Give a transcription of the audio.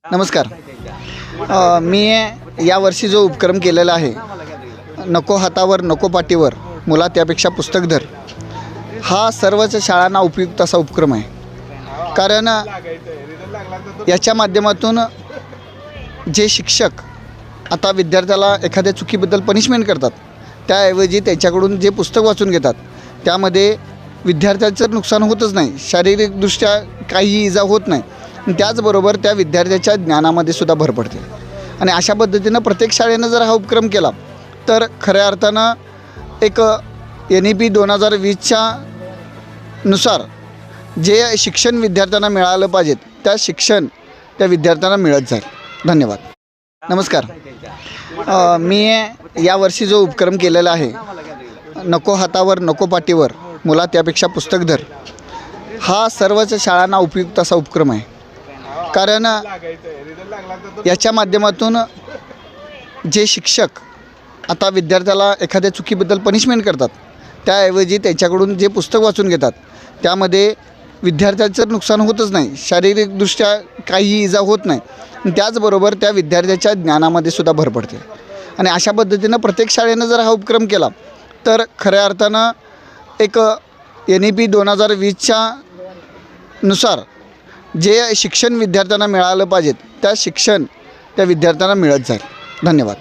नमस्कार. मी यावर्षी जो उपक्रम केलेला आहे, नको हातावर नको पाटीवर मुला त्यापेक्षा पुस्तक धर, हा सर्वच शाळांना उपयुक्त असा उपक्रम आहे. कारण याच्या माध्यमातून जे शिक्षक आता विद्यार्थ्याला एखाद्या चुकीबद्दल पनिशमेंट करतात, त्याऐवजी त्याच्याकडून जे पुस्तक वाचून घेतात त्यामध्ये विद्यार्थ्याचं नुकसान होतच नाही, शारीरिकदृष्ट्या काही इजा होत नाही, त्याचबरोबर त्या विद्यार्थ्याच्या ज्ञानामध्ये सुद्धा भर पडते. आणि अशा पद्धतीनं प्रत्येक शाळेनं जर हा उपक्रम केला तर खऱ्या अर्थानं एक NEP 2020च्या नुसार जे शिक्षण विद्यार्थ्यांना मिळालं पाहिजे त्या शिक्षण त्या विद्यार्थ्यांना मिळत जाईल. धन्यवाद. नमस्कार. मी यावर्षी जो उपक्रम केलेला आहे, नको हातावर नको पाटीवर मुला त्यापेक्षा पुस्तक धर, हा सर्वच शाळांना उपयुक्त असा उपक्रम आहे. कारण याच्या माध्यमातून जे शिक्षक आता विद्यार्थ्याला एखाद्या चुकीबद्दल पनिशमेंट करतात, त्याऐवजी त्याच्याकडून जे पुस्तक वाचून घेतात त्यामध्ये विद्यार्थ्याचं नुकसान होतच नाही, शारीरिकदृष्ट्या काही इजा होत नाही, त्याचबरोबर त्या विद्यार्थ्याच्या ज्ञानामध्ये सुद्धा भर पडते. आणि अशा पद्धतीनं प्रत्येक शाळेनं जर हा उपक्रम केला तर खऱ्या अर्थानं एक NEP 2020च्या नुसार जे शिक्षण विद्यार्थ्यांना मिळालं पाहिजे त्या शिक्षण त्या विद्यार्थ्यांना मिळत जाईल. धन्यवाद.